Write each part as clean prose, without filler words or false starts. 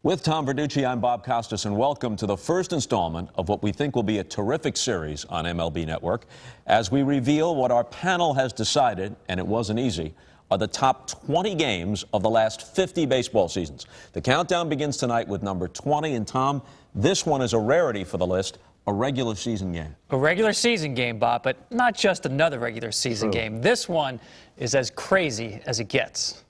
With Tom Verducci, I'm Bob Costas, and welcome to the first installment of what we think will be a terrific series on MLB Network as we reveal what our panel has decided, and it wasn't easy, are the top 20 games of the last 50 baseball seasons. The countdown begins tonight with number 20, and Tom, this one is a rarity for the list, a regular season game. A regular season game, Bob, but not just another regular season game. This one is as crazy as it gets.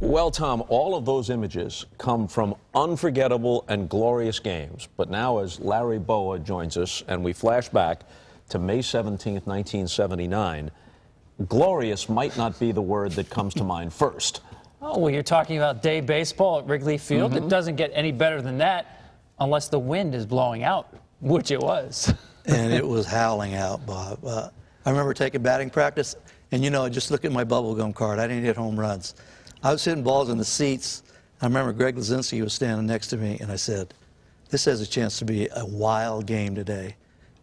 Well, Tom, all of those images come from unforgettable and glorious games. But now as Larry Bowa joins us and we flash back to May 17th, 1979, glorious might not be the word that comes to mind first. Oh, well, you're talking about day baseball at Wrigley Field. It doesn't get any better than that unless the wind is blowing out, which it was. And it was howling out, Bob. I remember taking batting practice, and, you know, just look at my bubblegum card. I didn't hit home runs. I was hitting balls in the seats. I remember Greg Lazinski was standing next to me, and I said, this has a chance to be a wild game today.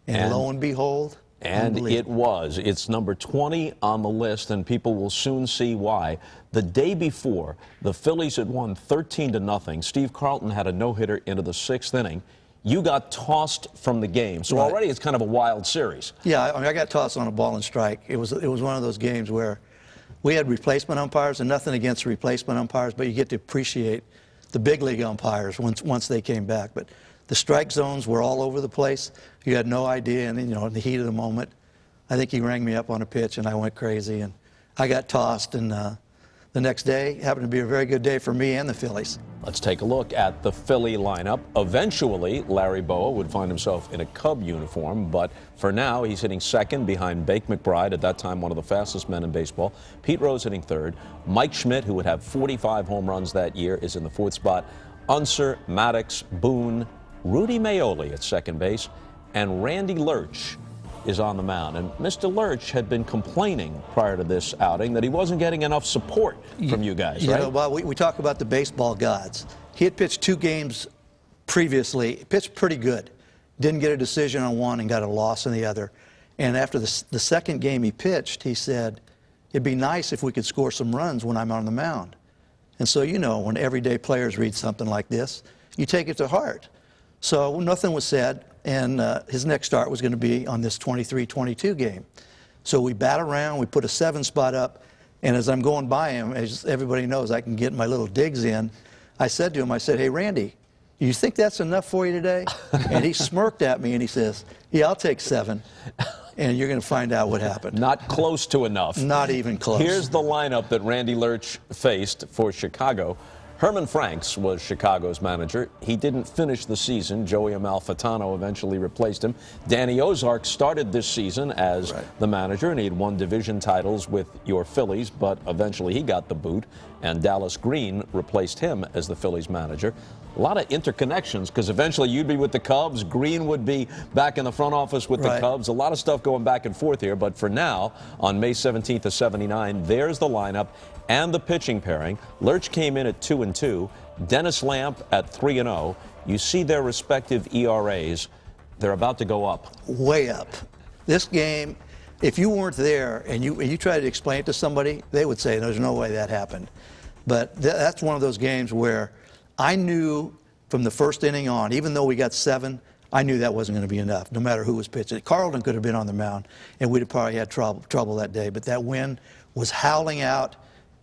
And lo and behold, and it was. It's number 20 on the list, and people will soon see why. The day before, the Phillies had won 13-0. Steve Carlton had a no-hitter into the 6th inning. You got tossed from the game, so already it's kind of a wild series. Yeah, I got tossed on a ball and strike. It was one of those games where we had replacement umpires, and nothing against replacement umpires, but you get to appreciate the big league umpires once they came back. But the strike zones were all over the place. You had no idea, and you know, in the heat of the moment, I think he rang me up on a pitch, and I went crazy, and I got tossed. And the next day happened to be a very good day for me and the Phillies. Let's take a look at the Philly lineup. Eventually, Larry Bowa would find himself in a Cub uniform, but for now, he's hitting second behind Bake McBride, at that time one of the fastest men in baseball. Pete Rose hitting third. Mike Schmidt, who would have 45 home runs that year, is in the fourth spot. Unser, Maddox, Boone, Rudy Maioli at second base, and Randy Lurch is on the mound. And Mr. Lurch had been complaining prior to this outing that he wasn't getting enough support from you guys, right? You know, Bob, we talk about the baseball gods. He had pitched 2 games previously, pitched pretty good. Didn't get a decision on one and got a loss in the other. And after the second game he pitched, he said, it'd be nice if we could score some runs when I'm on the mound. And so, you know, when everyday players read something like this, you take it to heart. So nothing was said, and his next start was going to be on this 23-22 game. So we bat around, we put a 7 spot up, and as I'm going by him, as everybody knows, I can get my little digs in. I said to him, I said, hey, Randy, you think that's enough for you today? And he smirked at me, and he says, yeah, I'll take 7. And you're going to find out what happened. Not close to enough. Not even close. Here's the lineup that Randy Lurch faced for Chicago. Herman Franks was Chicago's manager. He didn't finish the season. Joey Amalfitano eventually replaced him. Danny Ozark started this season as the manager, and he had won division titles with your Phillies, but eventually he got the boot, and Dallas Green replaced him as the Phillies manager. A lot of interconnections, because eventually you'd be with the Cubs, Green would be back in the front office with the Cubs. A lot of stuff going back and forth here, but for now, on May 17th of '79, there's the lineup and the pitching pairing. Lurch came in at 2-2, Dennis Lamp at 3-0. You see their respective ERAs. They're about to go up. Way up. This game, if you weren't there and you tried to explain it to somebody, they would say there's no way that happened. But that's one of those games where I knew from the first inning on, even though we got 7, I knew that wasn't going to be enough, no matter who was pitching. Carlton could have been on the mound, and we'd have probably had trouble that day. But that wind was howling out,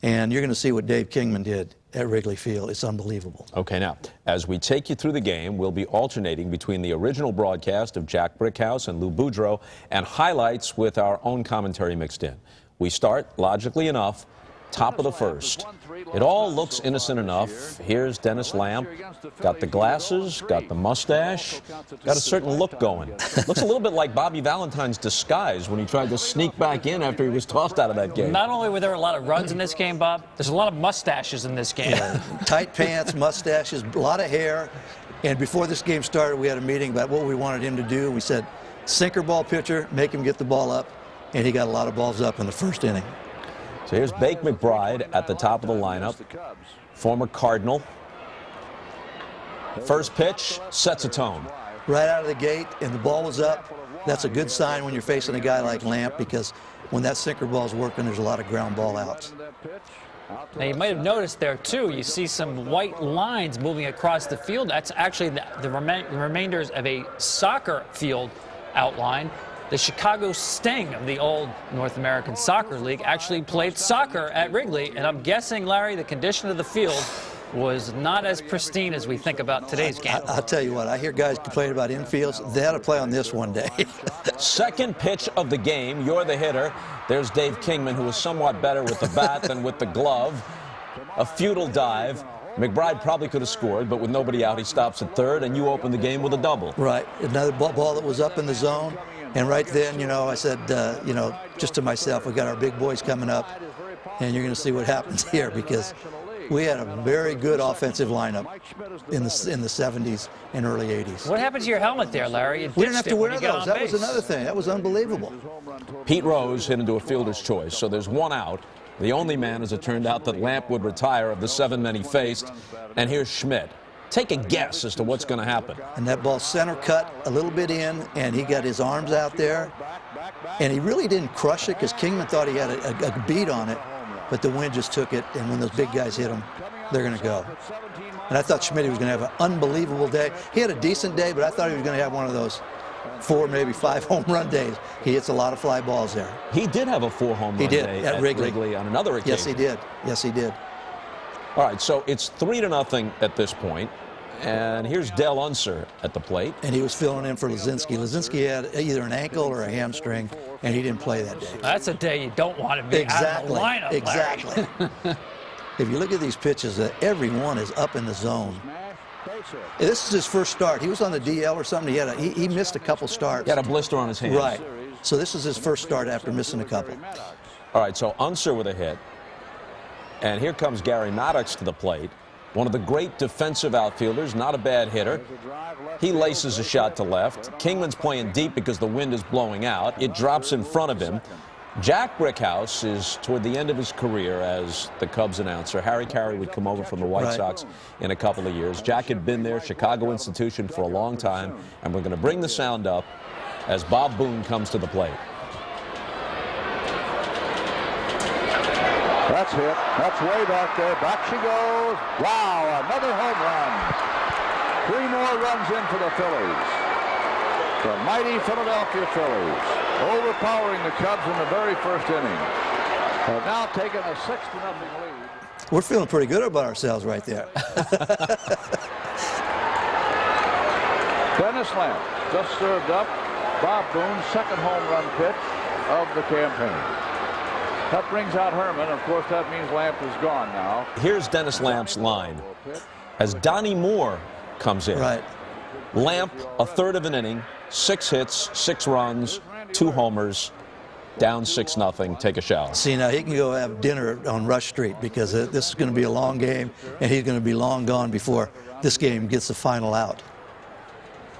and you're going to see what Dave Kingman did at Wrigley Field. It's unbelievable. Okay, now, as we take you through the game, we'll be alternating between the original broadcast of Jack Brickhouse and Lou Boudreau and highlights with our own commentary mixed in. We start, logically enough, top of the first. It all looks innocent enough. Here's Dennis Lamp. Got the glasses, got the mustache, got a certain look going. Looks a little bit like Bobby Valentine's disguise when he tried to sneak back in after he was tossed out of that game. Not only were there a lot of runs in this game, Bob, there's a lot of mustaches in this game. Tight pants, mustaches, a lot of hair. And before this game started, we had a meeting about what we wanted him to do. We said, sinker ball pitcher, make him get the ball up. And he got a lot of balls up in the first inning. So here's Bake McBride at the top of the lineup, former Cardinal. First pitch sets a tone. Right out of the gate, and the ball was up. That's a good sign when you're facing a guy like Lamp, because when that sinker ball's working, there's a lot of ground ball outs. Now, you might have noticed there, too, you see some white lines moving across the field. That's actually the remainders of a soccer field outline. The Chicago Sting of the old North American Soccer League actually played soccer at Wrigley, and I'm guessing, Larry, the condition of the field was not as pristine as we think about today's game. I'll tell you what, I hear guys complain about infields. They ought to play on this one day. Second pitch of the game, you're the hitter. There's Dave Kingman, who was somewhat better with the bat than with the glove. A futile dive. McBride probably could have scored, but with nobody out, he stops at third, and you open the game with a double. Right, another ball that was up in the zone. And right then, I said, just to myself, we got our big boys coming up, and you're going to see what happens here, because we had a very good offensive lineup in the 70s and early 80s. What happened to your helmet there, Larry? We didn't have to wear those. That was another thing. That was unbelievable. Pete Rose hit into a fielder's choice, so there's one out. The only man, as it turned out, that Lamp would retire of the 7 men he faced. And here's Schmidt. Take a guess as to what's going to happen. And that ball center cut a little bit in, and he got his arms out there. And he really didn't crush it, because Kingman thought he had a beat on it, but the wind just took it, and when those big guys hit him, they're going to go. And I thought Schmidt was going to have an unbelievable day. He had a decent day, but I thought he was going to have one of those 4, maybe 5 home run days. He hits a lot of fly balls there. He did have a 4 home run day at Wrigley on another occasion. Yes, he did. Yes, he did. All right, so it's 3-0 at this point, and here's Dale Unser at the plate. And he was filling in for Lazinski. Lazinski had either an ankle or a hamstring, and he didn't play that day. That's a day you don't want to be out of the lineup, Exactly. If you look at these pitches, every one is up in the zone. This is his first start. He was on the DL or something. He missed a couple starts. He had a blister on his hand. Right. So this is his first start after missing a couple. All right, so Unser with a hit. And here comes Gary Maddox to the plate. One of the great defensive outfielders, not a bad hitter. He laces a shot to left. Kingman's playing deep because the wind is blowing out. It drops in front of him. Jack Brickhouse is toward the end of his career as the Cubs announcer. Harry Carey would come over from the White Sox in a couple of years. Jack had been there, Chicago institution, for a long time. And we're going to bring the sound up as Bob Boone comes to the plate. That's hit. That's way back there. Back she goes. Wow, another home run. 3 more runs in for the Phillies. The mighty Philadelphia Phillies, overpowering the Cubs in the very first inning, have now taken a 6-0 lead. We're feeling pretty good about ourselves right there. Dennis Lamp just served up Bob Boone's second home run pitch of the campaign. That brings out Herman. Of course, that means Lamp is gone now. Here's Dennis Lamp's line as Donnie Moore comes in. Right. Lamp, a third of an inning, 6 hits, 6 runs, 2 homers, down 6-0. Take a shower. See, now he can go have dinner on Rush Street, because this is going to be a long game, and he's going to be long gone before this game gets the final out.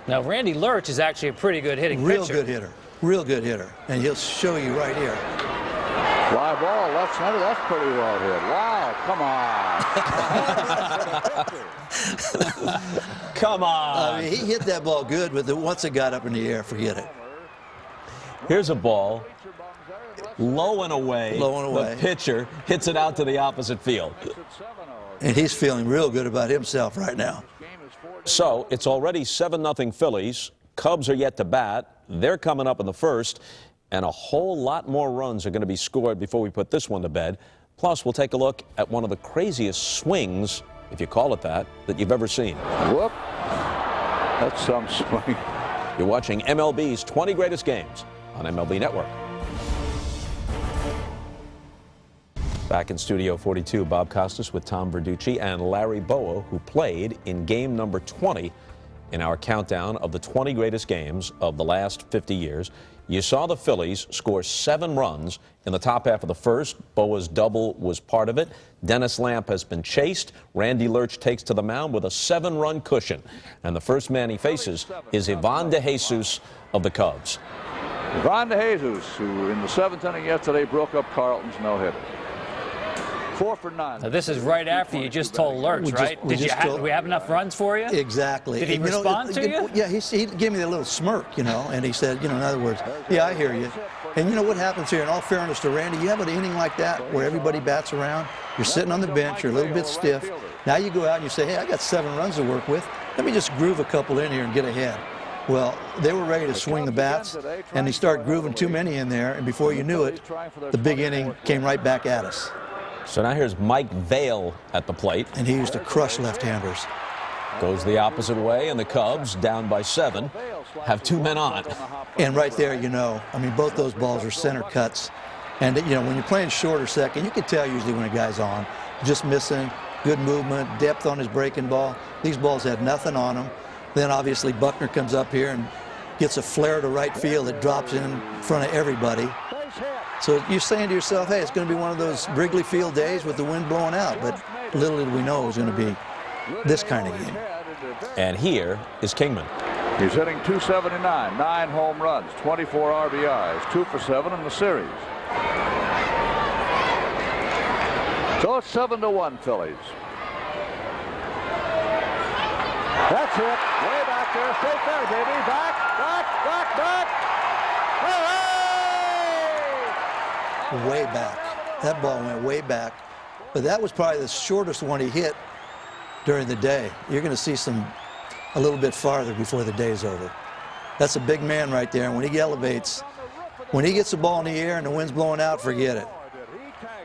Now, Randy Lurch is actually a pretty good hitting pitcher. Real good hitter. Real good hitter. And he'll show you right here. Fly ball, left center, that's pretty well hit. Wow, come on. Come on. I mean, he hit that ball good, but once it got up in the air, forget it. Here's a ball, low and away. Low and away. The pitcher hits it out to the opposite field. And he's feeling real good about himself right now. So it's already 7-0 Phillies. Cubs are yet to bat. They're coming up in the first. And a whole lot more runs are going to be scored before we put this one to bed. Plus, we'll take a look at one of the craziest swings, if you call it that you've ever seen. Whoop. That's some swing. You're watching MLB's 20 Greatest Games on MLB Network. Back in Studio 42, Bob Costas with Tom Verducci and Larry Bowa, who played in game number 20 in our countdown of the 20 greatest games of the last 50 years. You saw the Phillies score 7 runs in the top half of the first. Bowa's double was part of it. Dennis Lamp has been chased. Randy Lurch takes to the mound with a 7-run cushion. And the first man he faces is Ivan DeJesus of the Cubs. Ivan DeJesus, who in the 7th inning yesterday broke up Carlton's no-hitter. 4 for 9. Now this is right after you just told Lurch, right? Did we have enough runs for you? Exactly. Did he respond to you? Yeah, he gave me that little smirk, and he said, in other words, yeah, I hear you. And you know what happens here, in all fairness to Randy, you have an inning like that where everybody bats around, you're sitting on the bench, you're a little bit stiff. Now you go out and you say, hey, I got 7 runs to work with. Let me just groove a couple in here and get ahead. Well, they were ready to swing the bats, and they started grooving too many in there, and before you knew it, the big inning came right back at us. So now here's Mike Vail at the plate. And he used to crush left-handers. Goes the opposite way, and the Cubs, down by 7, have 2 men on. And right there, both those balls are center cuts. And, when you're playing short or second, you can tell usually when a guy's on. Just missing, good movement, depth on his breaking ball. These balls had nothing on them. Then, obviously, Buckner comes up here and gets a flare to right field that drops in front of everybody. So you're saying to yourself, hey, it's going to be one of those Wrigley Field days with the wind blowing out. But little did we know it was going to be this kind of game. And here is Kingman. He's hitting .279, 9 home runs, 24 RBIs, 2 for 7 in the series. So it's 7-1 Phillies. That's it. Way back there. Straight there, baby. Back. Way back. That ball went way back. But that was probably the shortest one he hit during the day. You're going to see a little bit farther before the day's over. That's a big man right there. And when he elevates, when he gets the ball in the air and the wind's blowing out, forget it.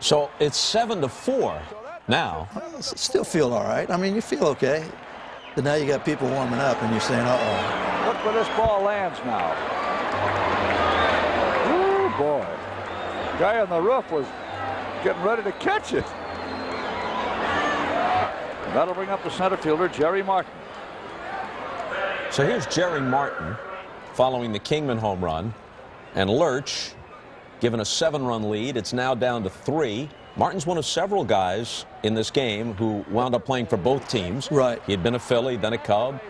So it's 7-4 now. Still feel all right. You feel okay. But now you got people warming up and you're saying, uh-oh. Look where this ball lands now. Ooh, boy. The guy on the roof was getting ready to catch it. And that'll bring up the center fielder, Jerry Martin. So here's Jerry Martin following the Kingman home run. And Lurch given a 7-run lead. It's now down to 3. Martin's one of several guys in this game who wound up playing for both teams. Right. He had been a Philly, then a Cub.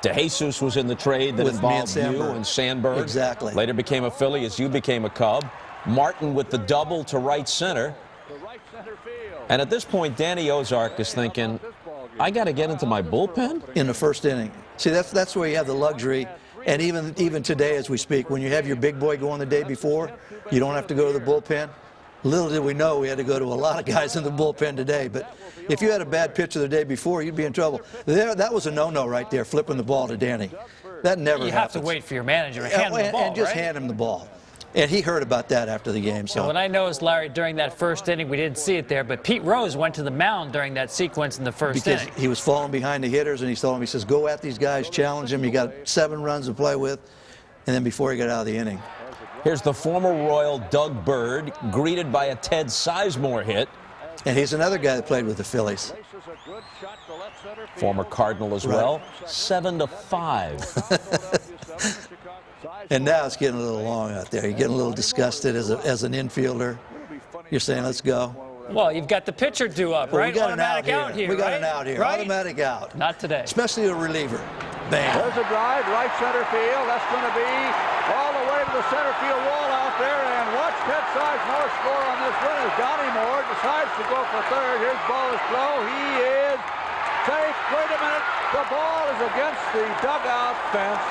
DeJesus was in the trade that involved you and Sandberg. Exactly. Later became a Philly as you became a Cub. Martin with the double to right center. And at this point, Danny Ozark is thinking, I got to get into my bullpen? In the first inning. See, that's where you have the luxury. And even today as we speak, when you have your big boy going the day before, you don't have to go to the bullpen. Little did we know we had to go to a lot of guys in the bullpen today. But if you had a bad pitcher the day before, you'd be in trouble. That was a no-no right there, flipping the ball to Danny. That never happens. You have to wait for your manager to hand him the ball, and just right? hand him the ball. And he heard about that after the game. So what I noticed, Larry, during that first inning, we didn't see it there, but Pete Rose went to the mound during that sequence in the first inning. Because he was falling behind the hitters, and he told him, he says, go at these guys, challenge them. You got 7 runs to play with. And then before he got out of the inning. Here's the former Royal Doug Bird, greeted by a Ted Sizemore hit. And he's another guy that played with the Phillies. Former Cardinal as well. 7-5. And now it's getting a little long out there. You're getting a little disgusted as an infielder. You're saying, let's go. Well, you've got the pitcher due up, right? We got Automatic an out here. We got an out here. Right? Automatic out. Not today. Especially a reliever. Bam. There's a drive, right center field. That's going to be all the way to the center field wall out there. And watch Ted Sizemore score on this one as Donnie Moore decides to go for third. His ball is low. He is safe. Wait a minute. The ball is against the dugout fence.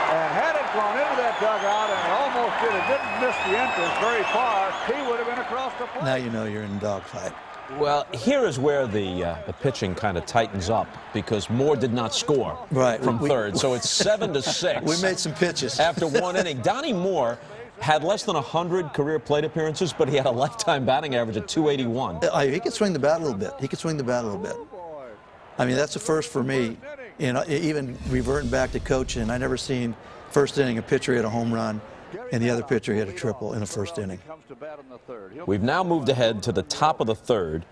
And had it gone into that dugout and almost didn't miss the entrance very far, he would have been across the plate. Now you know you're in a dogfight. Well, here is where the pitching kind of tightens up because Moore did not score from third. So it's 7-6. We made some pitches. After 1 inning. Donnie Moore had less than 100 career plate appearances, but he had a lifetime batting average of .281. He could swing the bat a little bit. That's a first for me. Even reverting back to coaching, I never seen first inning a pitcher hit a home run and the other pitcher hit a triple in the first inning. We've now moved ahead to the top of the third.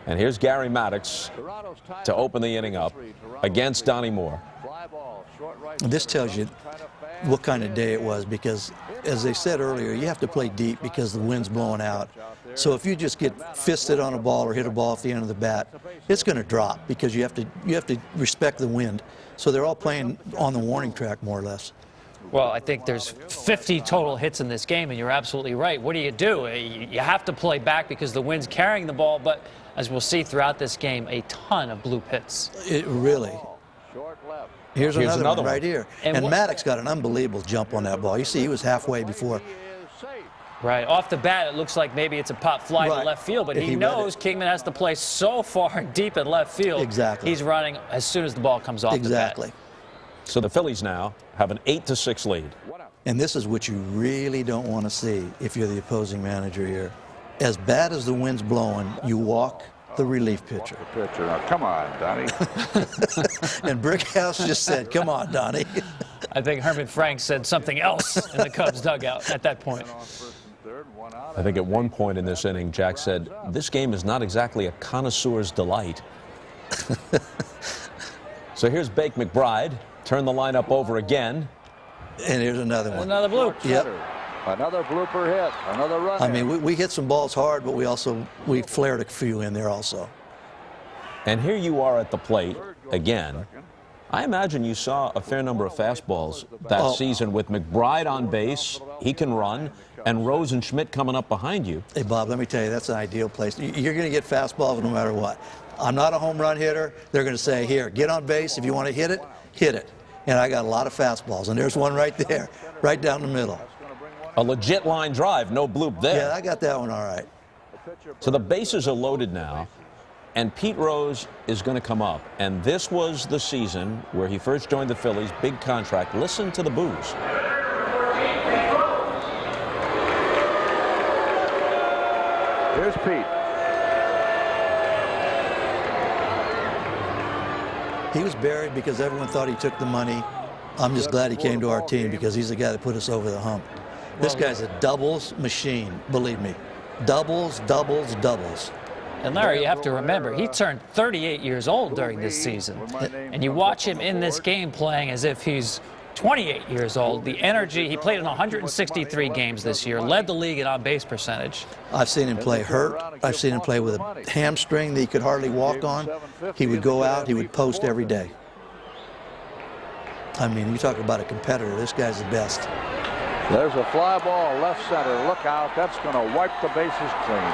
And here's Gary Maddox to open the inning up against Donnie Moore. This tells you what kind of day it was, because, as they said earlier, you have to play deep because the wind's blowing out. So if you just get fisted on a ball or hit a ball off the end of the bat, it's going to drop because you have to respect the wind. So they're all playing on the warning track, more or less. Well, I think there's 50 total hits in this game, and you're absolutely right. What do? You have to play back because the wind's carrying the ball, but as we'll see throughout this game, a ton of bloop hits. It really. Here's another one right here. And Maddox got an unbelievable jump on that ball. You see, he was halfway before. Right. Off the bat, it looks like maybe it's a pop fly to left field, but he knows Kingman has to play so far deep in left field. Exactly. He's running as soon as the ball comes off the bat. Exactly. So the Phillies now have an 8-6 lead. And this is what you really don't want to see if you're the opposing manager here. As bad as the wind's blowing, you walk the relief pitcher. Now, come on, Donnie. And Brickhouse just said, come on, Donnie. I think Herman Frank said something else in the Cubs dugout at that point. I think at one point in this inning, Jack said, this game is not exactly a connoisseur's delight. So here's Bake McBride. Turn the lineup over again. And here's another one. Another bloop. Yep. Another blooper hit. Another run. I mean, we hit some balls hard, but we flared a few in there also. And here you are at the plate again. I imagine you saw a fair number of fastballs that season with McBride on base. He can run. And Rose and Schmidt coming up behind you. Hey, Bob, let me tell you, that's an ideal place. You're going to get fastballs no matter what. I'm not a home run hitter. They're going to say, here, get on base. If you want to hit it, hit it. And I got a lot of fastballs. And there's one right there, right down the middle. A legit line drive, no bloop there. Yeah, I got that one all right. So the bases are loaded now, and Pete Rose is going to come up. And this was the season where he first joined the Phillies, big contract. Listen to the boos. Here's Pete. He was buried because everyone thought he took the money. I'm just glad he came to our team because he's the guy that put us over the hump. This guy's a doubles machine, believe me. Doubles, doubles, doubles. And Larry, you have to remember, he turned 38 years old during this season. And you watch him in this game playing as if he's 28 years old. The energy, he played in 163 games this year, led the league in on-base percentage. I've seen him play hurt. I've seen him play with a hamstring that he could hardly walk on. He would go out, he would post every day. I mean, you talk about a competitor, this guy's the best. There's a fly ball left center. Look out. That's going to wipe the bases clean.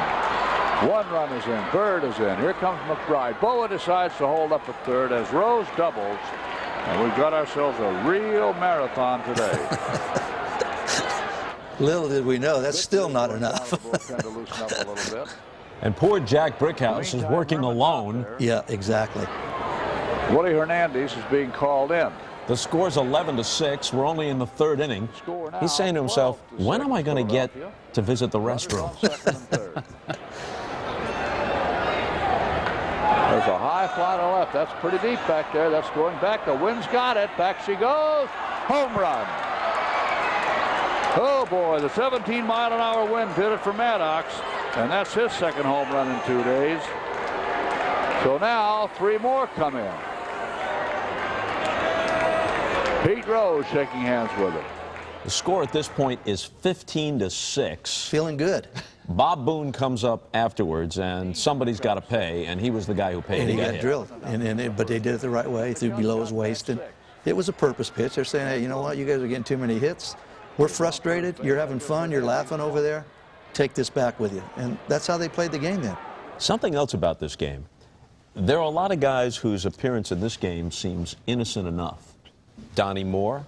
One run is in. Bird is in. Here comes McBride. Bowa decides to hold up at third as Rose doubles. And we've got ourselves a real marathon today. Little did we know, that's still not enough. And poor Jack Brickhouse is working alone. Yeah, exactly. Woody Hernandez is being called in. The score's 11-6. We're only in the third inning. He's saying to himself, when am I going to get to visit the restroom? There's a high fly to left. That's pretty deep back there. That's going back. The wind's got it. Back she goes. Home run. Oh, boy. The 17-mile-an-hour wind did it for Maddox. And that's his second home run in 2 days. So now 3 more come in. Pete Rose shaking hands with him. The score at this point is 15-6. Feeling good. Bob Boone comes up afterwards, and somebody's got to pay, and he was the guy who paid. And he got drilled. But they did it the right way. He threw below his waist. And it was a purpose pitch. They're saying, hey, you know what? You guys are getting too many hits. We're frustrated. You're having fun. You're laughing over there. Take this back with you. And that's how they played the game then. Something else about this game. There are a lot of guys whose appearance in this game seems innocent enough. Donnie Moore,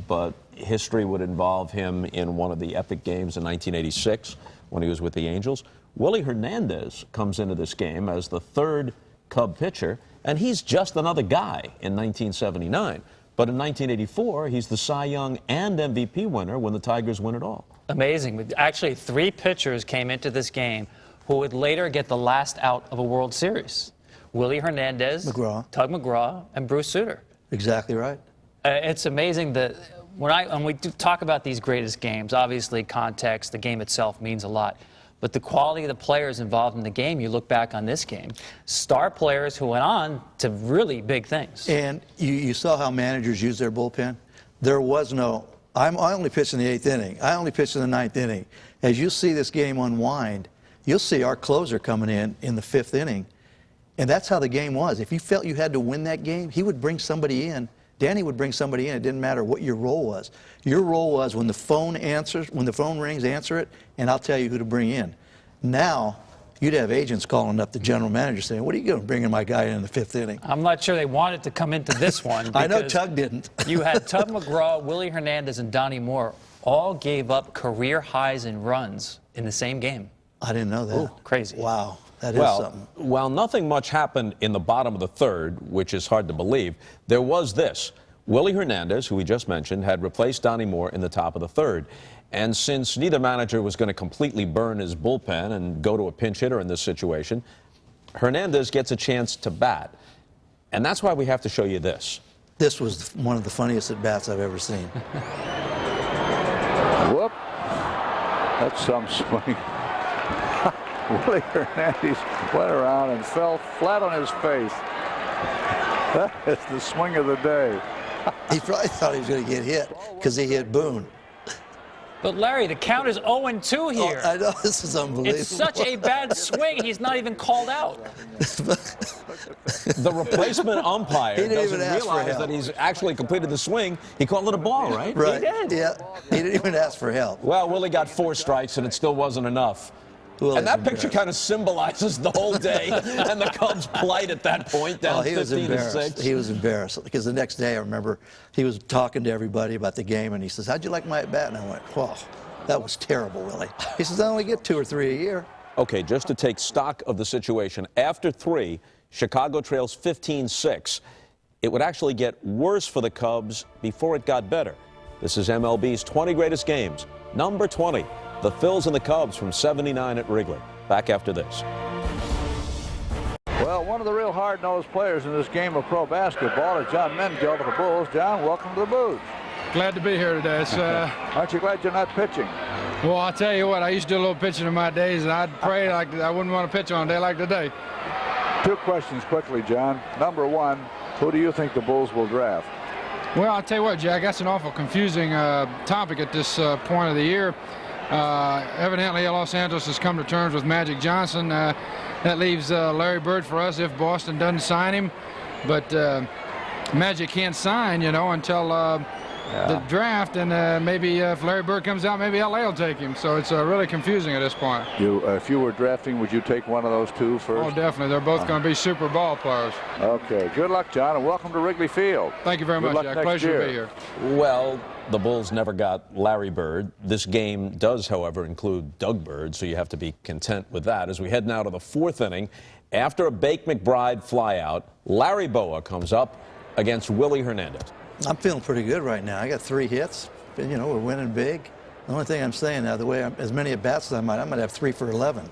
but history would involve him in one of the epic games in 1986 when he was with the Angels. Willie Hernandez comes into this game as the third Cub pitcher, and he's just another guy in 1979. But in 1984, he's the Cy Young and MVP winner when the Tigers win it all. Amazing. Actually, 3 pitchers came into this game who would later get the last out of a World Series. Willie Hernandez, McGraw. Tug McGraw, and Bruce Sutter. Exactly right. It's amazing that when we do talk about these greatest games, obviously context, the game itself means a lot. But the quality of the players involved in the game, you look back on this game, star players who went on to really big things. And you saw how managers use their bullpen. There was no, I only pitched in the 8th inning. I only pitched in the 9th inning. As you see this game unwind, you'll see our closer coming in the 5th inning. And that's how the game was. If you felt you had to win that game, he would bring somebody in. Danny would bring somebody in. It didn't matter what your role was. Your role was when the phone rings, answer it, and I'll tell you who to bring in. Now, you'd have agents calling up the general manager saying, what are you going to bring in my guy in the 5th inning? I'm not sure they wanted to come into this one. I know Tug didn't. You had Tug McGraw, Willie Hernandez, and Donnie Moore all gave up career highs in runs in the same game. I didn't know that. Ooh, crazy. Wow. That is something. While nothing much happened in the bottom of the 3rd, which is hard to believe, there was this. Willie Hernandez, who we just mentioned, had replaced Donnie Moore in the top of the 3rd. And since neither manager was going to completely burn his bullpen and go to a pinch hitter in this situation, Hernandez gets a chance to bat. And that's why we have to show you this. This was one of the funniest at-bats I've ever seen. Whoop. That's some swing. Willie Hernandez went around and fell flat on his face. That is the swing of the day. He probably thought he was going to get hit because he hit Boone. But, Larry, the count is 0-2 here. Oh, I know, this is unbelievable. It's such a bad swing, he's not even called out. The replacement umpire doesn't realize that he's actually completed the swing. He called it a ball, right? Right. He did. Yeah, he didn't even ask for help. Well, Willie got 4 strikes, and it still wasn't enough. Well, and that picture kind of symbolizes the whole day and the Cubs' plight at that point, down 15-6. He was embarrassed because the next day, I remember, he was talking to everybody about the game, and he says, how'd you like my at-bat? And I went, whoa, that was terrible, Willie. He says, I only get 2 or 3 a year. Okay, just to take stock of the situation, after 3, Chicago trails 15-6. It would actually get worse for the Cubs before it got better. This is MLB's 20 Greatest Games, number 20. The Phils and the Cubs from '79 at Wrigley. Back after this. Well, one of the real hard-nosed players in this game of pro basketball is John Mengelt of the Bulls. John, welcome to the booth. Glad to be here today. Aren't you glad you're not pitching? Well, I'll tell you what, I used to do a little pitching in my days, and I'd pray like I wouldn't want to pitch on a day like today. 2 questions quickly, John. Number 1, who do you think the Bulls will draft? Well, I'll tell you what, Jack, that's an awful confusing topic at this point of the year. Evidently, Los Angeles has come to terms with Magic Johnson. That leaves Larry Bird for us if Boston doesn't sign him. But Magic can't sign, until the draft. And maybe if Larry Bird comes out, maybe LA will take him. So it's really confusing at this point. If you were drafting, would you take one of those 2 first? Oh, definitely. They're both going to be super ball players. Okay. Good luck, John, and welcome to Wrigley Field. Thank you very much, Jack. Pleasure to be here. Well, the Bulls never got Larry Bird. This game does, however, include Doug Bird, so you have to be content with that. As we head now to the 4th inning, after a Bake McBride flyout, Larry Bowa comes up against Willie Hernandez. I'm feeling pretty good right now. I got 3 hits. We're winning big. The only thing I'm saying now, the way as many at bats as I might have 3 for 11.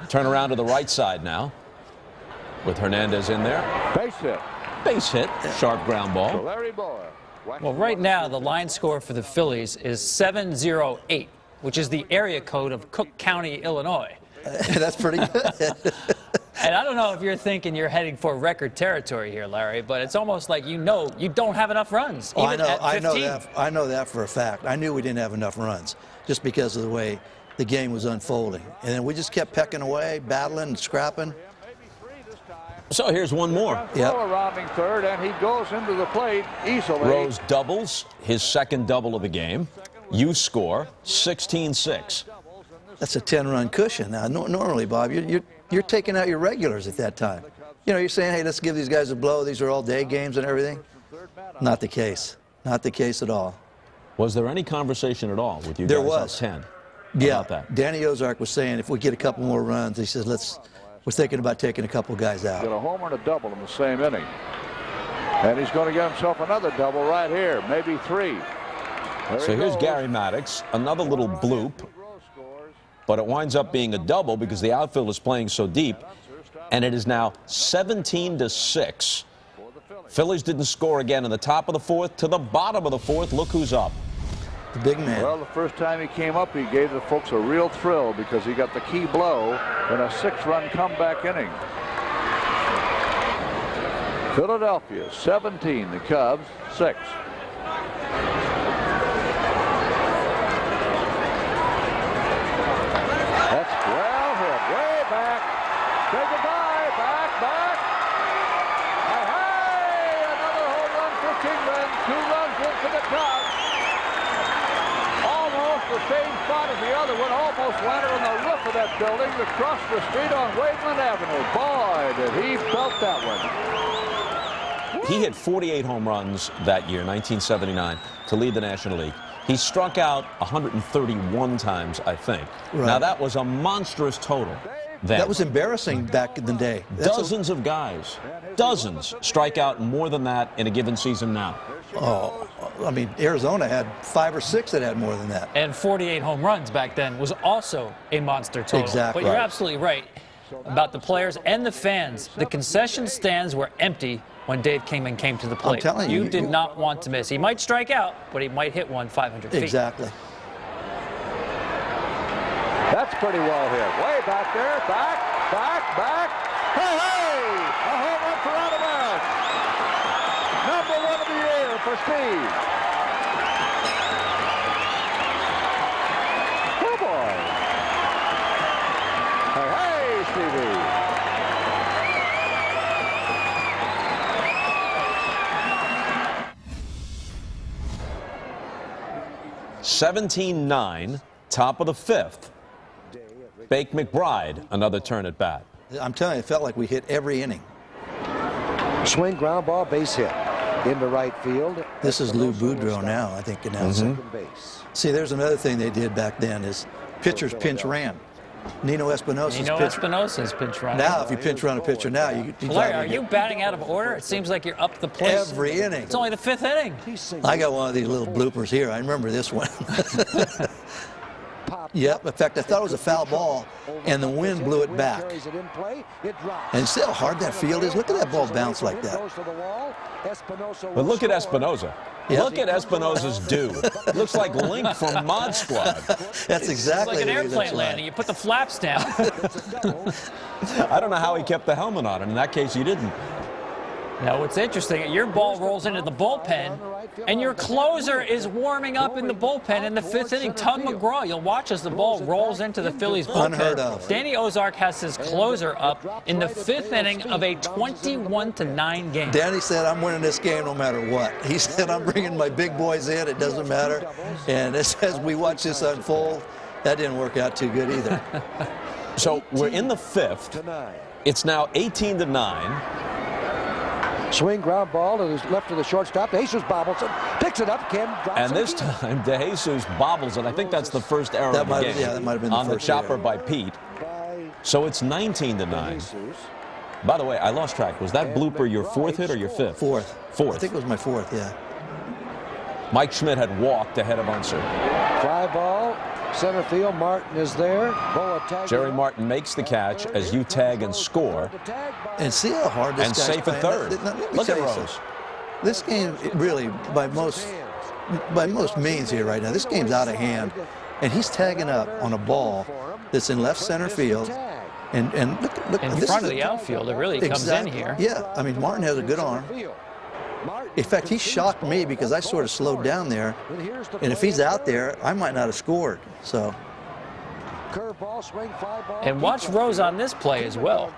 Turn around to the right side now with Hernandez in there. Base hit. Base hit. Sharp ground ball. So Larry Bowa. Well, right now, the line score for the Phillies is 708, which is the area code of Cook County, Illinois. That's pretty good. And I don't know if you're thinking you're heading for record territory here, Larry, but it's almost like you don't have enough runs, even at 15. I know that for a fact. I knew we didn't have enough runs just because of the way the game was unfolding. And then we just kept pecking away, battling and scrapping. So here's one more. Yep. Rounding third, and he goes into the plate easily. Rose doubles, his 2nd double of the game. You score 16-6. That's a 10-run cushion. Now, normally, Bob, you're taking out your regulars at that time. You're saying, hey, let's give these guys a blow. These are all day games and everything. Not the case. Not the case at all. Was there any conversation at all with you there guys was. up 10? Yeah. About that? Danny Ozark was saying if we get a couple more runs, he says, we're thinking about taking a couple guys out. Got a homer and a double in the same inning. And he's going to get himself another double right here, maybe 3. So here's Gary Maddox, another little bloop. But it winds up being a double because the outfield is playing so deep. And it is now 17-6 Phillies didn't score again in the top of the fourth to the bottom of the fourth. Look who's up. The big man. Well, the first time he came up, he gave the folks a real thrill because he got the key blow in a 6-run comeback inning. Philadelphia 17, the Cubs 6. That's well hit, way back. Say goodbye, back. Hey, another home run for Kingman. 2 runs in for the Cubs. Almost the same spot as the other one. Almost landed on the roof of that building across the street on Wayland Avenue. Boy, did he belt that one. He hit 48 home runs that year, 1979, to lead the National League. He struck out 131 times, I think. Right. Now, that was a monstrous total then. That was embarrassing back in the day. Dozens of guys, dozens, strike out more than that in a given season now. Oh, I mean, Arizona had 5 or 6 that had more than that. And 48 home runs back then was also a monster total. Exactly. But you're absolutely right about the players and the fans. The concession stands were empty when Dave Kingman came to the plate. I'm telling you. You did not want to miss. He might strike out, but he might hit one 500 feet. Exactly. That's pretty well hit. Way back there. Back. Hey! A home run for Adams. Number 1 of the year for Steve. Oh, boy. Hey, Stevie. 17-9, top of the fifth. Bake McBride, another turn at bat. I'm telling you, it felt like we hit every inning. Swing, ground ball, base hit into right field. This is Lou Boudreau now, I think, announcing. Second base. See, there's another thing they did back then is pitchers pinch ran. Nino Espinosa's pinch run. Now, if you pinch run a pitcher now, you Larry, are you batting out of order? It seems like you're up the place. Every inning. It's only the 5th inning. I got one of these little bloopers here. I remember this one. Yep. In fact, I thought it was a foul ball, and the wind blew it back. And see how hard that field is? Look at that ball bounce like that. But look at Espinosa. Yep. Look at Espinosa's do. Looks like Link from Mod Squad. That's exactly It's like an what he airplane looks like. landing. You put the flaps down. I don't know how he kept the helmet on, and in that case, you didn't. Now, what's interesting, your ball rolls into the bullpen, and your closer is warming up in the bullpen in the 5th inning. Tug McGraw, you'll watch as the ball rolls into the Phillies bullpen. Unheard of. Danny Ozark has his closer up in the 5th inning of a 21-9 game. Danny said, I'm winning this game no matter what. He said, I'm bringing my big boys in. It doesn't matter. And as we watch this unfold, that didn't work out too good either. So we're in the 5th. It's now 18-9. Swing, ground ball to the left of the shortstop. DeJesus bobbles it, picks it up, drops And it this again. time, DeJesus bobbles it. I think that's the first error of the game. Yeah, that might have been the on the first chopper error. by Pete. So it's 19-9. By the way, I lost track. Was that blooper your 4th hit or your 5th? Fourth. Fourth. I think it was my 4th, yeah. Mike Schmidt had walked ahead of Unser. Fly ball, center field. Martin is there. Bowa tags Jerry it up. Martin makes the catch as you tag and score. And see how hard this And guy's safe at playing. third. Now, let me Look at tell you Rose. something. This game, it really, by most means here right now, this game's out of hand. And he's tagging up on a ball that's in left center field. And look. In this front is of the outfield, it really comes in here. Yeah, I mean, Martin has a good arm. In fact, he shocked me because I sort of slowed down there. And if he's out there, I might not have scored. So. And watch Rose on this play as well.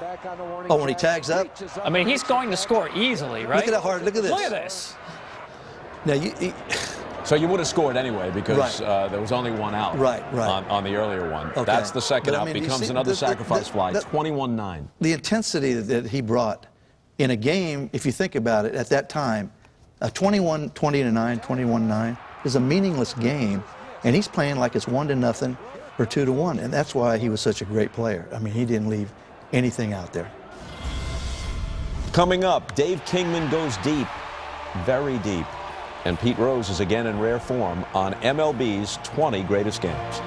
Oh, when he tags up? I mean, he's going to score easily, right? Look at how hard. Look at this. Look at this. Now, So you would have scored anyway because Right. there was only one out Right. on the earlier one. Okay. That's the second But, I out. mean, you Becomes see, another sacrifice fly. the- 21-9. the intensity that he brought in a game, if you think about it, at that time, a 20-9, 21-9 is a meaningless game, and he's playing like it's 1-0 or 2-1, and that's why he was such a great player. I mean, he didn't leave anything out there. Coming up, Dave Kingman goes deep, very deep. And Pete Rose is again in rare form on MLB's 20 greatest games.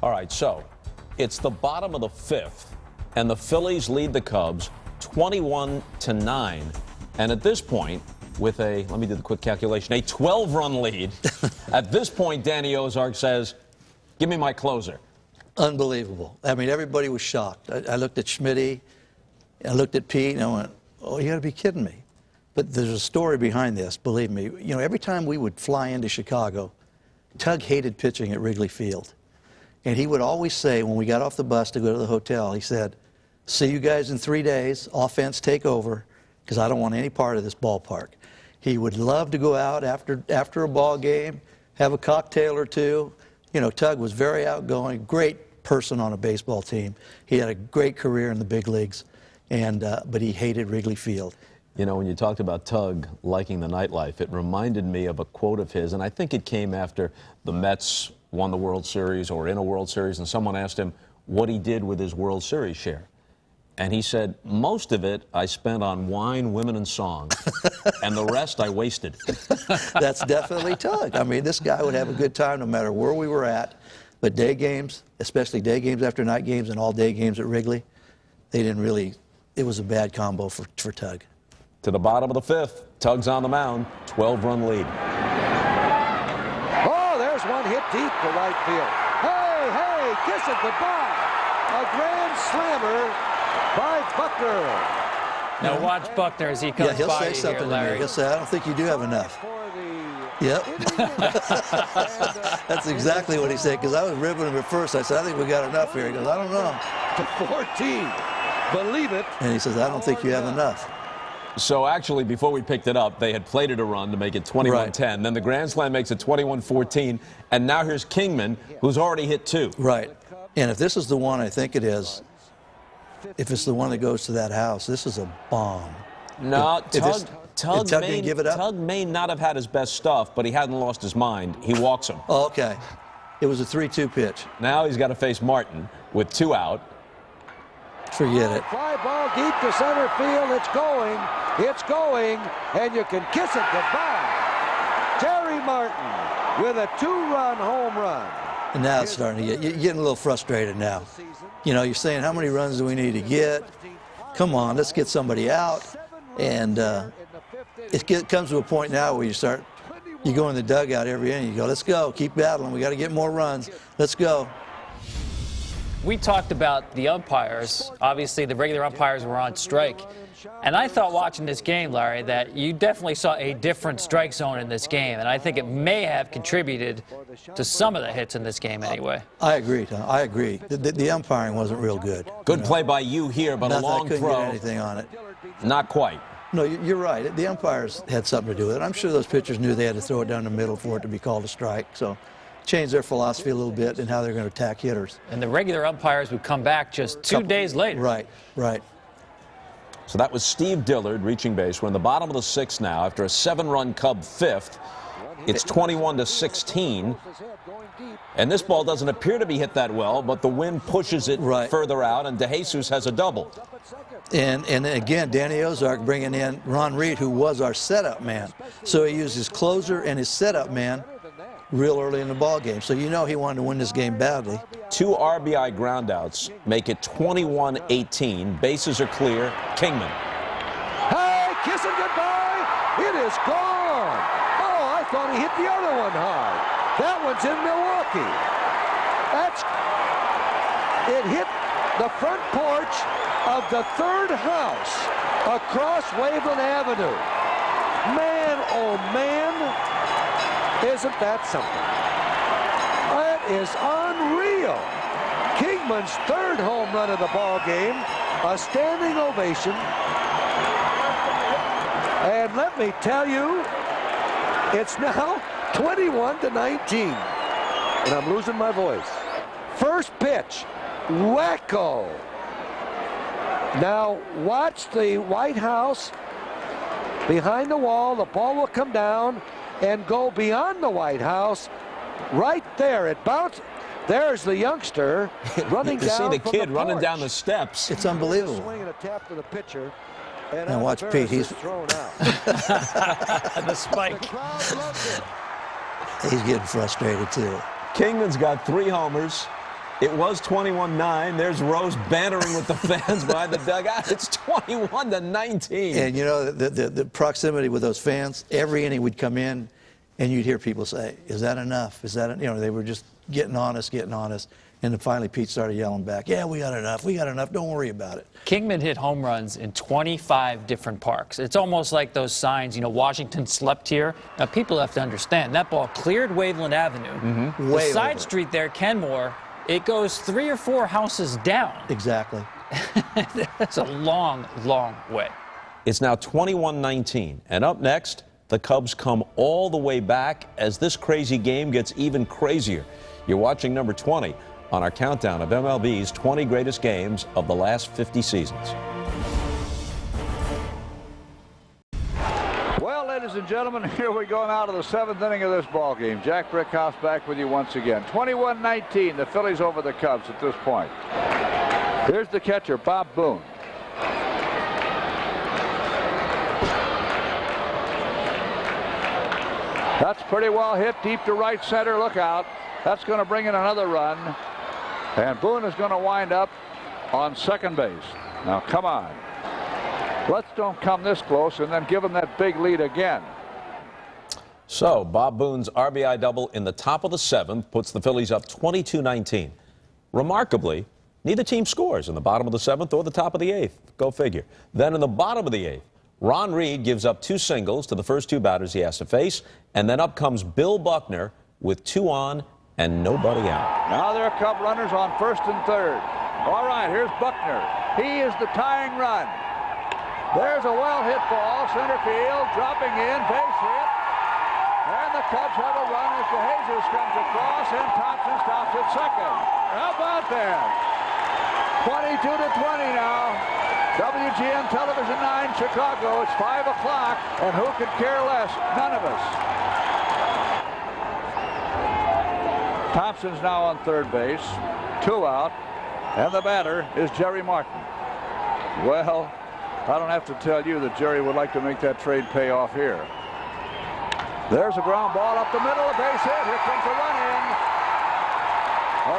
All right, so it's the bottom of the 5th. and the Phillies lead the Cubs 21-9. And at this point, with a, let me do the quick calculation, a 12-run lead, at this point, Danny Ozark says, give me my closer. Unbelievable. I mean, everybody was shocked. I looked at Schmitty, I looked at Pete, and I went, oh, you got to be kidding me. But there's a story behind this, believe me. You know, every time we would fly into Chicago, Tug hated pitching at Wrigley Field. And he would always say, when we got off the bus to go to the hotel, he said, see you guys in 3 days, offense take over, because I don't want any part of this ballpark. He would love to go out after a ball game, have a cocktail or two. You know, Tug was very outgoing, great person on a baseball team. He had a great career in the big leagues, but he hated Wrigley Field. You know, when you talked about Tug liking the nightlife, it reminded me of a quote of his, and I think it came after the Mets won the World Series or in a World Series, and someone asked him what he did with his World Series share. And he said, most of it I spent on wine, women, and song, and the rest I wasted. That's definitely Tug. I mean, this guy would have a good time no matter where we were at. But day games, especially day games after night games and all-day games at Wrigley, they didn't really, it was a bad combo for Tug. To the bottom of the fifth, Tug's on the mound, 12-run lead. Oh, there's one hit deep to right field. Hey, kiss it goodbye. A grand slammer by Buckner. Now watch Buckner as he comes Yeah, he'll by say you something here, to Larry. me. He'll say, I don't think you do have enough. Yep. That's exactly what he said, because I was ribbing him at first. I said, I think we got enough here. He goes, I don't know. To 14. Believe it. And he says, I don't think you have enough. So actually, before we picked it up, they had plated a run to make it 21-10. Right. Then the grand slam makes it 21-14. And now here's Kingman, who's already hit 2. Right. And if this is the one I think it is, if it's the one that goes to that house, this is a bomb. No, Tug didn't give it up? Tug may not have had his best stuff, but he hadn't lost his mind. He walks him. Oh, okay. It was a 3-2 pitch. Now he's got to face Martin with 2 out. Forget it. Fly ball deep to center field. It's going, and you can kiss it goodbye. Terry Martin with a 2-run home run. And now it's starting to you're getting a little frustrated now. You know, you're saying, how many runs do we need to get? Come on, let's get somebody out. And it comes to a point now where you go in the dugout every inning. You go, let's go, keep battling. We got to get more runs. Let's go. We talked about the umpires. Obviously, the regular umpires were on strike. And I thought watching this game, Larry, that you definitely saw a different strike zone in this game. And I think it may have contributed to some of the hits in this game anyway. I agree, Tom. I agree. The umpiring wasn't real good. Good play by you here, but a long I couldn't throw. get anything on it. Not quite. No, you're right. The umpires had something to do with it. I'm sure those pitchers knew they had to throw it down the middle for it to be called a strike. So change their philosophy a little bit and how they're going to attack hitters. And the regular umpires would come back just 2 days later. Right, right. So that was Steve Dillard reaching base. We're in the bottom of the 6th now after a 7-run Cub 5th. It's 21-16. And this ball doesn't appear to be hit that well, but the wind pushes it further out, and DeJesus has a double. And again, Danny Ozark bringing in Ron Reed, who was our setup man. So he used his closer and his setup man real early in the ball game. So you know he wanted to win this game badly. 2 RBI groundouts make it 21-18. Bases are clear. Kingman. Hey, kiss it goodbye. It is gone. Oh, I thought he hit the other one hard. That one's in Milwaukee. It hit the front porch of the 3rd house across Waveland Avenue. Man, oh man, isn't that something? That is unreal. Kingman's 3rd home run of the ball game, a standing ovation. And let me tell you, it's now 21-19. And I'm losing my voice. First pitch, wacko. Now watch the White House behind the wall. The ball will come down and go beyond the White House. Right there, it bounced. There's the youngster running down. You see the kid running porch. down the steps. It's unbelievable. Swinging a tap to the pitcher. And watch Pete. He's thrown out. The spike. The crowd loves it. getting frustrated too. Kingman's got 3 homers, It was 21-9. There's Rose bantering with the fans behind the dugout. It's 21-19. And, you know, the proximity with those fans, every inning we'd come in, and you'd hear people say, is that enough? Is that, you know, they were just getting on us. And then finally Pete started yelling back, yeah, we got enough. Don't worry about it. Kingman hit home runs in 25 different parks. It's almost like those signs, you know, Washington slept here. Now, people have to understand, that ball cleared Waveland Avenue. The side street there, Kenmore, it goes 3 or 4 houses down. Exactly. That's a long, long way. It's now 21-19. And up next, the Cubs come all the way back as this crazy game gets even crazier. You're watching number 20 on our countdown of MLB's 20 greatest games of the last 50 seasons. Well, ladies and gentlemen, here we go now to the 7th inning of this ball game. Jack Brickhouse back with you once again. 21-19, the Phillies over the Cubs at this point. Here's the catcher, Bob Boone. That's pretty well hit deep to right center. Look out. That's going to bring in another run. And Boone is going to wind up on second base. Now, come on. Let's don't come this close and then give him that big lead again. So, Bob Boone's RBI double in the top of the 7th puts the Phillies up 22-19. Remarkably, neither team scores in the bottom of the 7th or the top of the 8th. Go figure. Then in the bottom of the 8th, Ron Reed gives up 2 singles to the first 2 batters he has to face, and then up comes Bill Buckner with 2 on and nobody out. Now there are Cub runners on first and third. All right, here's Buckner. He is the tying run. There's a well-hit ball, center field, dropping in, base hit. And the Cubs have a run as DeJesus comes across, and Thompson stops at second. How about that? 22-20 now. WGN Television 9, Chicago. It's 5 o'clock, and who could care less? None of us. Thompson's now on third base, 2 out, and the batter is Jerry Martin. Well, I don't have to tell you that Jerry would like to make that trade pay off here. There's a ground ball up the middle, a base hit. Here comes a run in.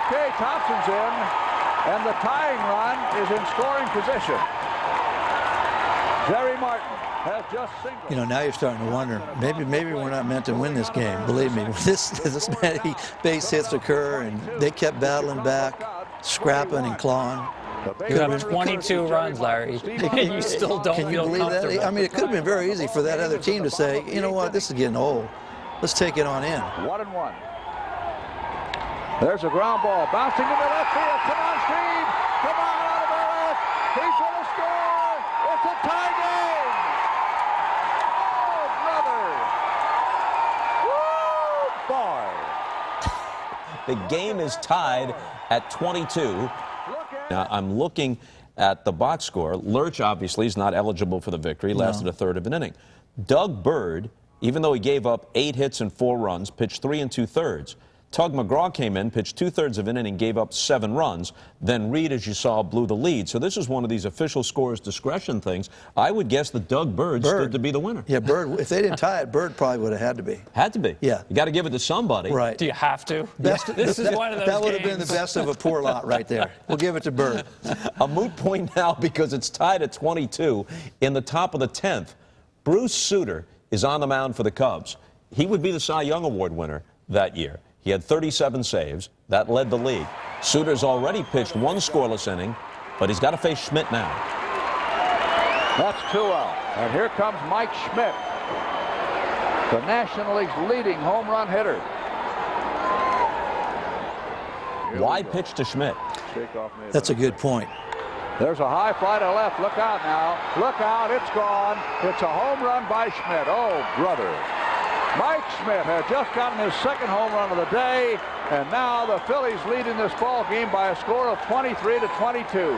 Okay, Thompson's in, and the tying run is in scoring position. Jerry Martin has just singled. You know, now you're starting to wonder, maybe we're not meant to win this game. Believe me, this many base hits occur, and they kept battling back, scrapping and clawing. You have 22 runs, Larry, and you still don't feel comfortable. That? I mean, it could have been very easy for that other team to say, you know what, this is getting old. Let's take it on in. 1-1. There's a ground ball bouncing into left field. Come on, Steve. Come on, out of there. He's going to score. It's a tie game. Oh, brother. Woo, boy. The game is tied at 22. Now, I'm looking at the box score. Lurch, obviously, is not eligible for the victory. Lasted a third of an inning. Doug Bird, even though he gave up 8 hits and 4 runs, pitched 3 2/3. Tug McGraw came in, pitched 2/3 of an inning, gave up 7 runs. Then Reed, as you saw, blew the lead. So this is one of these official scorers discretion things. I would guess that Doug Bird stood to be the winner. Yeah, Bird. If they didn't tie it, Bird probably would have had to be. Had to be. Yeah. You got to give it to somebody. Right. Do you have to? Best, This is one of those That would have been games. the best of a poor lot right there. We'll give it to Bird. A moot point now because it's tied at 22 in the top of the 10th. Bruce Sutter is on the mound for the Cubs. He would be the Cy Young Award winner that year. He had 37 saves. That led the league. Sutter's already pitched 1 scoreless inning, but he's got to face Schmidt now. That's 2 out. And here comes Mike Schmidt, the National League's leading home run hitter. Why pitch to Schmidt? That's a good point. There's a high fly to left. Look out now. Look out. It's gone. It's a home run by Schmidt. Oh, brother. Mike Schmidt has just gotten his 2nd home run of the day, and now the Phillies lead in this ball game by a score of 23-22.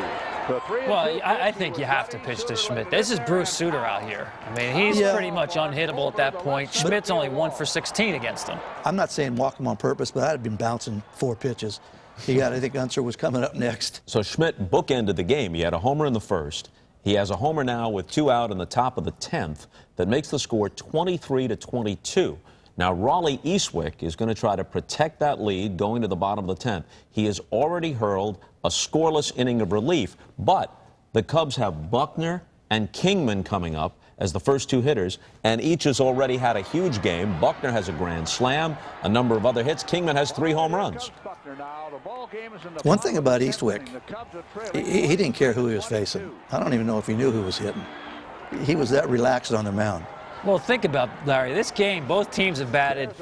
Well, I think you have to pitch to Schmidt. This is Bruce Sutter out here. I mean, he's pretty much unhittable at that point. Schmidt's only 1 for 16 against him. I'm not saying walk him on purpose, but I'd have been bouncing 4 pitches. I think Unser was coming up next. So Schmidt bookended the game. He had a homer in the 1st. He has a homer now with 2 out in the top of the 10th that makes the score 23-22. Now, Raleigh Eastwick is going to try to protect that lead going to the bottom of the 10th. He has already hurled a scoreless inning of relief, but the Cubs have Buckner and Kingman coming up as the first two hitters, and each has already had a huge game. Buckner has a grand slam, a number of other hits. Kingman has 3 home runs. One thing about Eastwick, he didn't care who he was facing. I don't even know if he knew who was hitting. He was that relaxed on the mound. Well, think about, Larry, this game, both teams have batted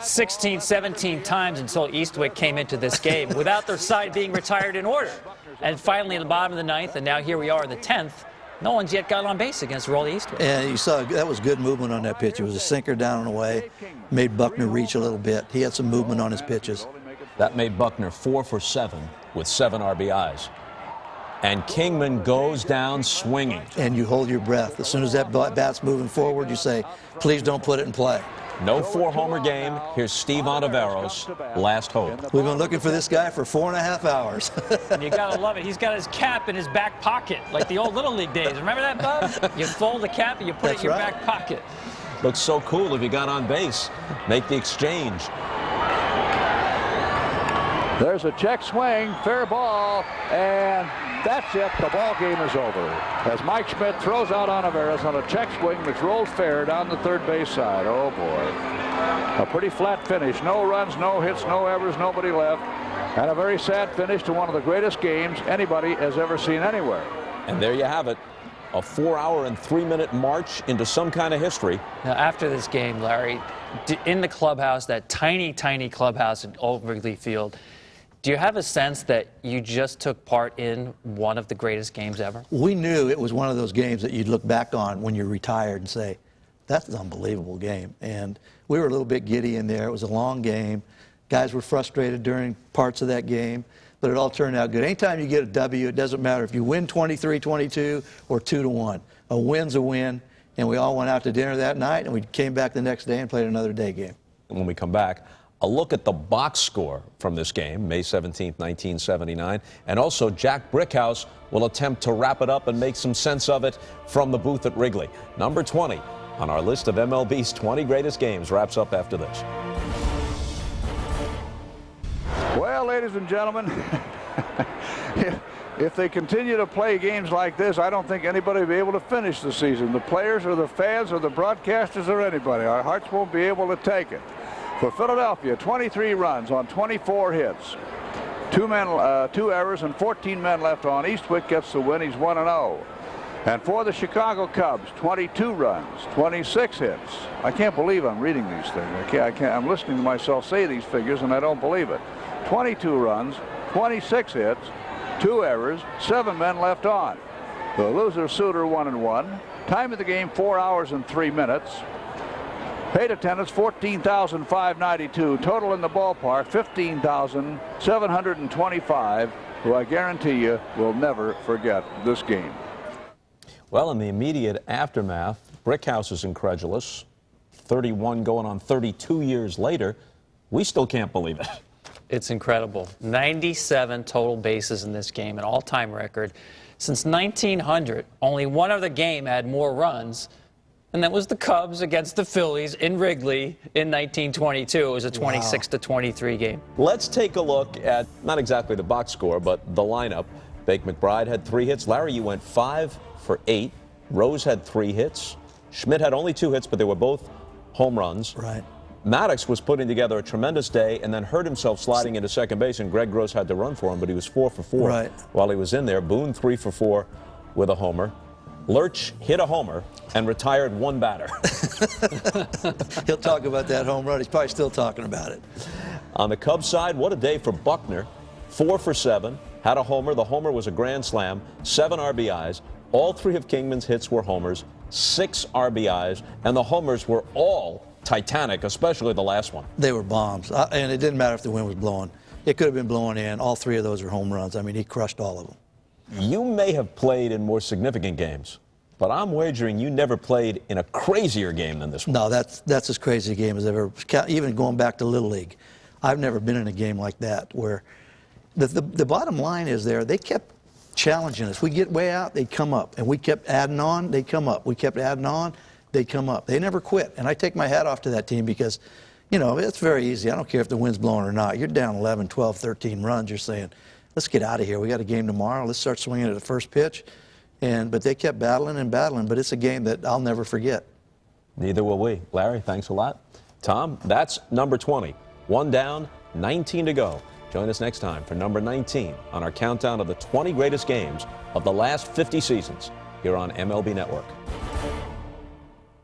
16, 17 times until Eastwick came into this game without their side being retired in order. And finally, in the bottom of the 9th, and now here we are in the 10th, no one's yet got on base against Raleigh Eastwick. And you saw that was good movement on that pitch. It was a sinker down and away, made Buckner reach a little bit. He had some movement on his pitches. That made Buckner 4 for 7 with 7 RBIs. And Kingman goes down swinging. And you hold your breath. As soon as that bat's moving forward, you say, please don't put it in play. No 4-homer game. Here's Steve Ontiveros, last hope. We've been looking for this guy for 4.5 hours. And you got to love it. He's got his cap in his back pocket, like the old Little League days. Remember that, Bob? You fold the cap and you put it in your back pocket. Looks so cool if you got on base. Make the exchange. There's a check swing, fair ball, and that's it. The ball game is over. As Mike Schmidt throws out Ontiveros on a check swing that's rolled fair down the third base side. Oh, boy. A pretty flat finish. No runs, no hits, no errors, nobody left. And a very sad finish to one of the greatest games anybody has ever seen anywhere. And there you have it. A 4-hour and 3-minute march into some kind of history. Now, after this game, Larry, in the clubhouse, that tiny, tiny clubhouse at Old Wrigley Field, do you have a sense that you just took part in one of the greatest games ever? We knew it was one of those games that you'd look back on when you're retired and say, that's an unbelievable game. And we were a little bit giddy in there. It was a long game. Guys were frustrated during parts of that game, but it all turned out good. Anytime you get a W, it doesn't matter if you win 23-22 or 2-1. A win's a win, and we all went out to dinner that night, and we came back the next day and played another day game. When we come back, a look at the box score from this game, May 17, 1979, and also Jack Brickhouse will attempt to wrap it up and make some sense of it from the booth at Wrigley. Number 20 on our list of MLB's 20 greatest games wraps up after this. Well, ladies and gentlemen, if they continue to play games like this, I don't think anybody will be able to finish the season. The players or the fans or the broadcasters or anybody. Our hearts won't be able to take it. For Philadelphia, 23 runs on 24 hits. 2 errors and 14 men left on. Eastwick gets the win. He's 1-0. And for the Chicago Cubs, 22 runs, 26 hits. I can't believe I'm reading these things. I can't. I'm listening to myself say these figures, and I don't believe it. 22 runs, 26 hits, 2 errors, 7 men left on. The loser Suter 1-1. Time of the game 4 hours and 3 minutes. Paid attendance 14,592. Total in the ballpark 15,725. Who I guarantee you will never forget this game. Well, in the immediate aftermath, Brickhouse is incredulous. 31 going on 32 years later, we still can't believe it. It's incredible. 97 total bases in this game, an all-time record. Since 1900, only one other game had more runs, and that was the Cubs against the Phillies in Wrigley in 1922. It was a 26-23 game. Let's take a look at, not exactly the box score, but the lineup. Bake McBride had 3 hits. Larry, you went 5 for 8. Rose had 3 hits. Schmidt had only 2 hits, but they were both home runs. Right. Maddox was putting together a tremendous day and then hurt himself sliding into second base, and Greg Gross had to run for him, but he was 4 for 4 while he was in there. Boone 3 for 4 with a homer. Lurch hit a homer and retired 1 batter. He'll talk about that home run. He's probably still talking about it. On the Cubs side, what a day for Buckner. 4 for 7, had a homer. The homer was a grand slam, 7 RBIs. All 3 of Kingman's hits were homers, 6 RBIs, and the homers were all titanic, especially the last one. They were bombs, and it didn't matter if the wind was blowing. It could have been blowing in. All 3 of those are home runs. I mean, he crushed all of them. You may have played in more significant games, but I'm wagering you never played in a crazier game than this one. No, that's as crazy a game as I've ever, even going back to Little League. I've never been in a game like that where the bottom line is they kept challenging us. We get way out, they'd come up, and we kept adding on, they'd come up. We kept adding on, they'd come up. They never quit. And I take my hat off to that team because, you know, it's very easy. I don't care if the wind's blowing or not. You're down 11, 12, 13 runs. You're saying, let's get out of here. We got a game tomorrow. Let's start swinging at the first pitch. But they kept battling and battling. But it's a game that I'll never forget. Neither will we. Larry, thanks a lot. Tom, that's number 20. 1 down, 19 to go. Join us next time for number 19 on our countdown of the 20 greatest games of the last 50 seasons here on MLB Network.